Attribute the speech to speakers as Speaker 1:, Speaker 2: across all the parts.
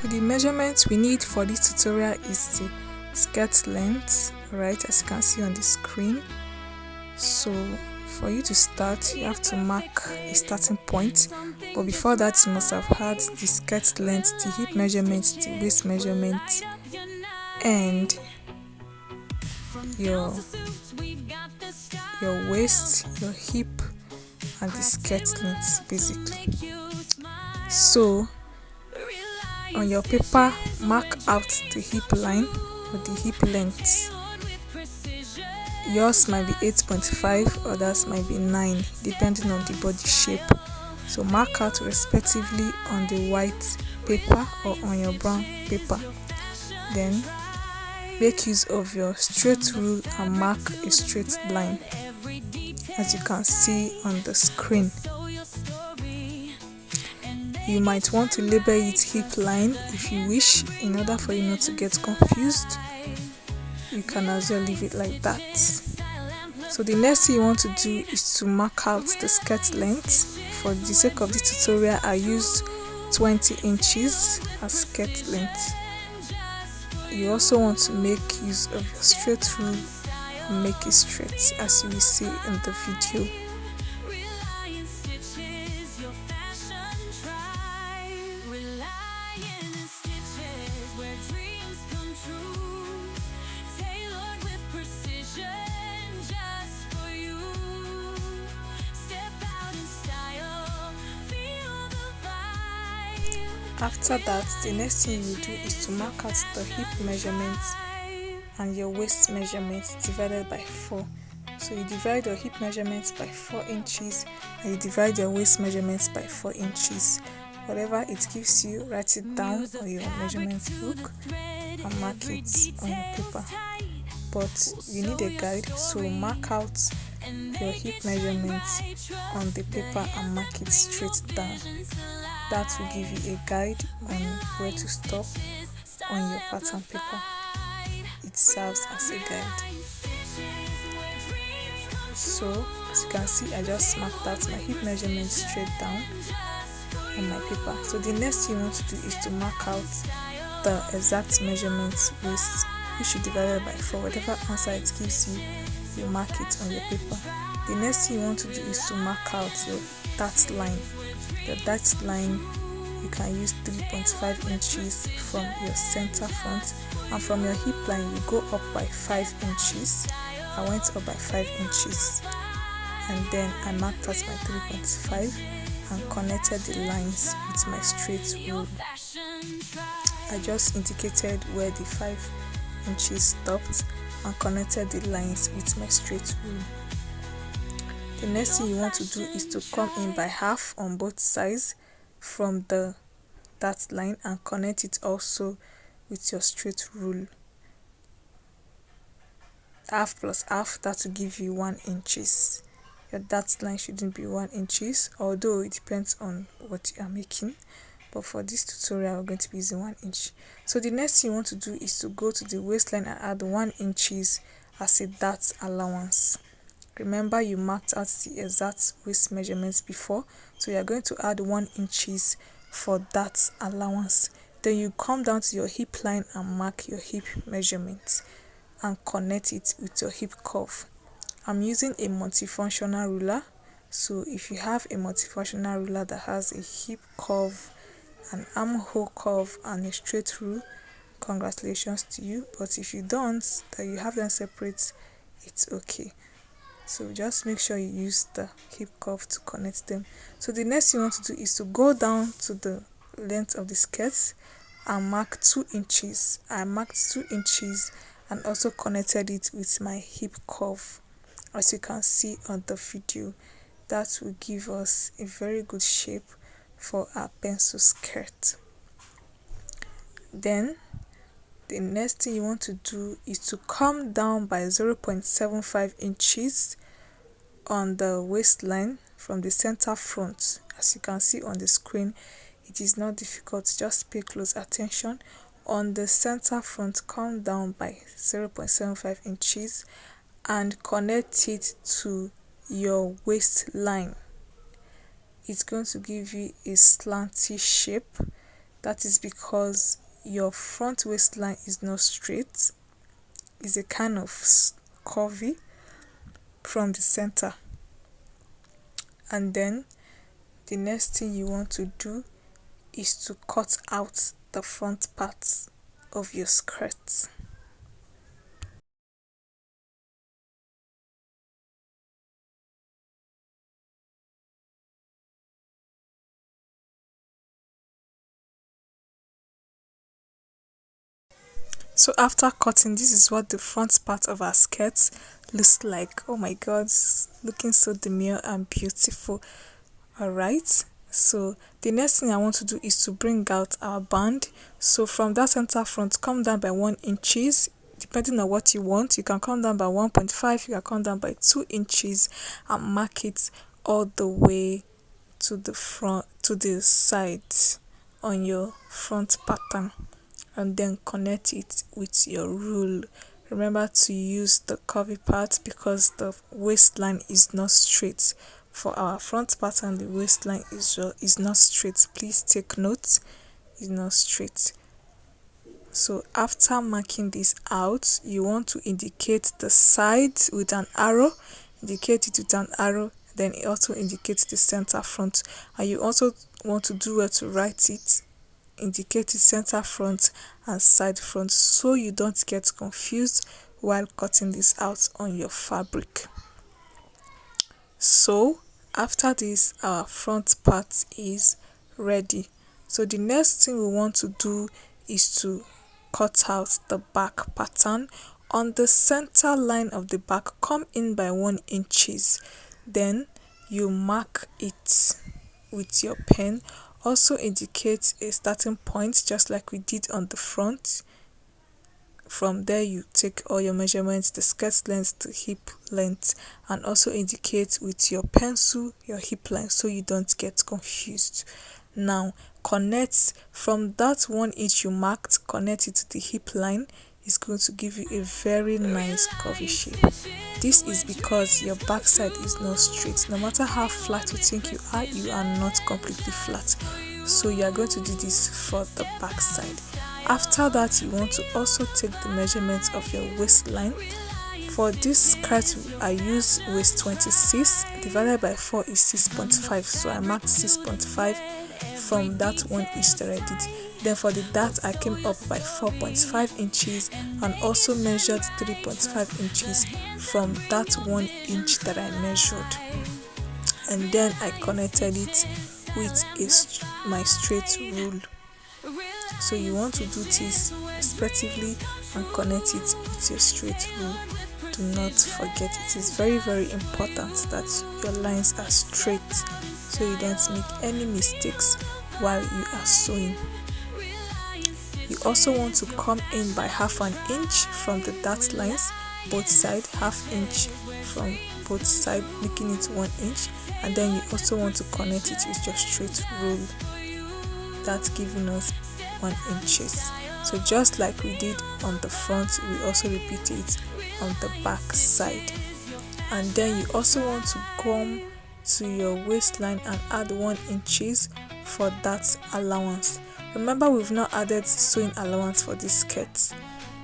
Speaker 1: The measurements we need for this tutorial is the skirt length, right, as you can see on the screen. So for you to start, you have to mark a starting point, but before that you must have had the skirt length, the hip measurement, the waist measurement, and your waist, your hip, and the skirt length basically. So on your paper, mark out the hip line or the hip length. Yours might be 8.5, others might be 9, depending on the body shape. So mark out respectively on the white paper or on your brown paper. Then make use of your straight rule and mark a straight line, as you can see on the screen. You might want to label it hip line if you wish, in order for you not to get confused. You can as well leave it like that. So the next thing you want to do is to mark out the skirt length. For the sake of this tutorial, I used 20 inches as skirt length. You also want to make use of your straight rule and make it straight, as you will see in the video. After that, the next thing you do is to mark out the hip measurements and your waist measurements divided by 4. So you divide your hip measurements by 4 inches and you divide your waist measurements by 4 inches. Whatever it gives you, write it down on your measurement book and mark it on your paper. But you need a guide, so mark out your hip measurements on the paper and mark it straight down. That will give you a guide on where to stop on your pattern paper. It serves as a guide. So as you can see, I just marked out my hip measurement straight down on my paper. So the next thing you want to do is to mark out the exact measurements waist, which you divided by 4. Whatever answer it gives you, you mark it on your paper. The next thing you want to do is to mark out your dart line. The dart line, you can use 3.5 inches from your center front, and from your hip line you go up by 5 inches. I went up by 5 inches, and then I marked out my 3.5 and connected the lines with my straight rule. I just indicated where the 5 inches stopped and connected the lines with my straight rule. The next thing you want to do is to come in by half on both sides from the dart line and connect it also with your straight rule. Half plus half, that will give you 1 inches. Your dart line shouldn't be 1 inches, although it depends on what you are making. But for this tutorial, we're going to be using 1 inch. So the next thing you want to do is to go to the waistline and add 1 inches as a dart allowance. Remember, you marked out the exact waist measurements before, so you are going to add 1 inches for that allowance. Then you come down to your hip line and mark your hip measurements and connect it with your hip curve. I'm using a multifunctional ruler, so if you have a multifunctional ruler that has a hip curve, an armhole curve, and a straight rule, congratulations to you. But if you don't, that you have them separate, it's okay. So just make sure you use the hip curve to connect them. So the next thing you want to do is to go down to the length of the skirt and mark 2 inches. I marked 2 inches and also connected it with my hip curve, as you can see on the video. That will give us a very good shape for our pencil skirt. Then the next thing you want to do is to come down by 0.75 inches on the waistline from the center front. As you can see on the screen, it is not difficult, just pay close attention. On the center front, come down by 0.75 inches and connect it to your waistline. It's going to give you a slanty shape That is because your front waistline is not straight, is a kind of curvy from the center. And then the next thing you want to do is to cut out the front part of your skirt. So after cutting, this is what the front part of our skirt looks like. Oh my god, looking so demure and beautiful. Alright, so the next thing I want to do is to bring out our band. So from that center front, come down by 1 inches. Depending on what you want, you can come down by 1.5, you can come down by 2 inches and mark it all the way to the front, to the side on your front pattern, and then connect it with your rule. Remember to use the curvy part because the waistline is not straight. For our front pattern, the waistline is not straight. Please take note, it's not straight. So after marking this out, you want to indicate the side with an arrow. Indicate it with an arrow, then it also indicates the center front. And you also want to do where to write it. Indicate the center front and side front so you don't get confused while cutting this out on your fabric. So after this, our front part is ready. So the next thing we want to do is to cut out the back pattern. On the center line of the back, come in by 1 inches, then you mark it with your pen. Also indicate a starting point just like we did on the front. From there you take all your measurements, the skirt length to hip length, and also indicate with your pencil your hip length so you don't get confused. Now connect from that 1 inch you marked, connect it to the hip line. Is going to give you a very nice curvy shape. This is because your backside is not straight. No matter how flat you think you are not completely flat. So you are going to do this for the backside. After that, you want to also take the measurements of your waistline. For this skirt, I use waist 26 divided by 4 is 6.5. So I marked 6.5 from that 1 inch that I did. Then for the dart, I came up by 4.5 inches and also measured 3.5 inches from that 1 inch that I measured. And then I connected it with my straight rule. So you want to do this respectively and connect it with your straight rule. Do not forget, it is very, very important that your lines are straight so you don't make any mistakes while you are sewing. You also want to come in by half an inch from the dart lines, both sides, half inch from both sides, making it 1 inch, and then you also want to connect it with your straight rule. That's giving us 1 inches. So just like we did on the front, we also repeat it on the back side. And then you also want to come to your waistline and add 1 inches for that allowance. Remember, we've not added sewing allowance for this skirt.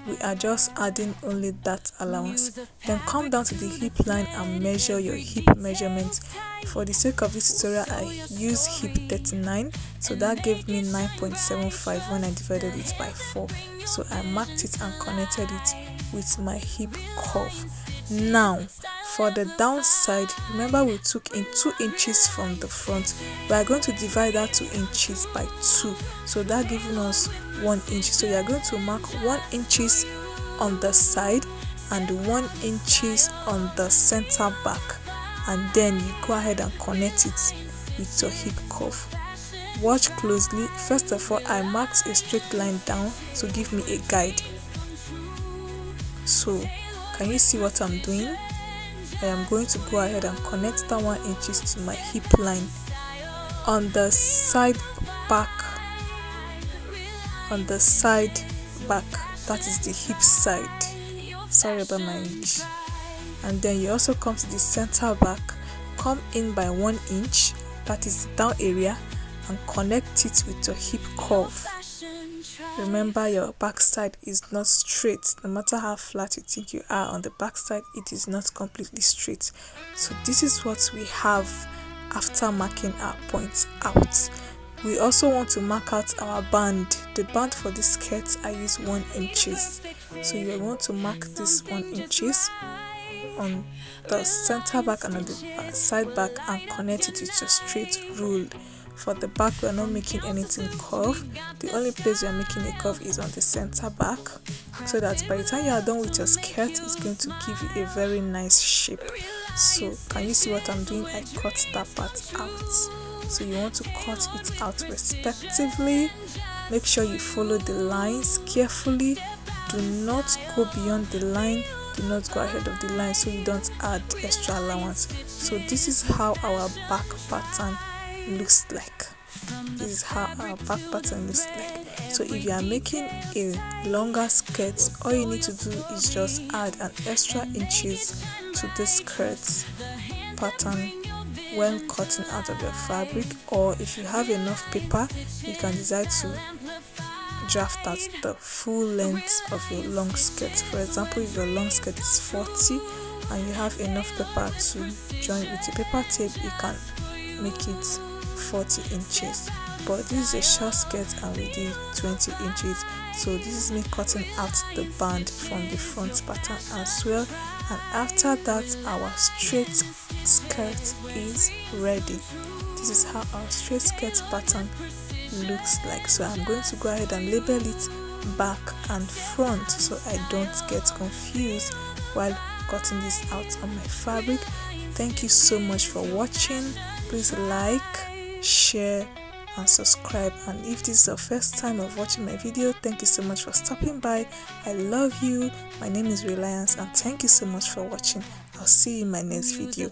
Speaker 1: We are just adding only that allowance. Then come down to the hip line and measure your hip measurement. For the sake of this tutorial, I use hip 39, so that gave me 9.75 when I divided it by 4. So I marked it and connected it with my hip curve. Now for the downside, remember we took in 2 inches from the front. We are going to divide that 2 inches by 2, so that giving us 1 inch. So you are going to mark 1 inches on the side and 1 inches on the center back, and then you go ahead and connect it with your hip curve. Watch closely. First of all, I marked a straight line down to give me a guide. So can you see what I'm doing? I am going to go ahead and connect that 1 inches to my hip line on the side back, that is the hip side. Sorry about my English. And then you also come to the center back, come in by 1 inch, that is the down area, and connect it with your hip curve. Remember, your backside is not straight. No matter how flat you think you are on the backside, it is not completely straight. So this is what we have after marking our points out. We also want to mark out our band. The band for this skirt, I use 1 inches. So you want to mark this 1 inches on the center back and on the side back and connect it with your straight rule. For the back, we are not making anything curve. The only place we are making a curve is on the center back, so that by the time you are done with your skirt, it's going to give you a very nice shape. So can you see what I'm doing? I cut that part out. So you want to cut it out respectively. Make sure you follow the lines carefully. Do not go beyond the line. Do not go ahead of the line so you don't add extra allowance. So this is how our back pattern looks like. This is how our back pattern looks like. So if you are making a longer skirt, all you need to do is just add an extra inches to the skirt pattern when cutting out of your fabric, or if you have enough paper, you can decide to draft out the full length of your long skirt. For example, if your long skirt is 40 and you have enough paper to join with your paper tape, you can make it 40 inches. But this is a short skirt and we did 20 inches. So this is me cutting out the band from the front pattern as well. And after that, our straight skirt is ready. This is how our straight skirt pattern looks like. So I'm going to go ahead and label it back and front so I don't get confused while cutting this out on my fabric. Thank you so much for watching. Please like, share and subscribe. And if this is your first time of watching my video, thank you so much for stopping by. I love you. My name is Reliance and thank you so much for watching. I'll see you in my next video.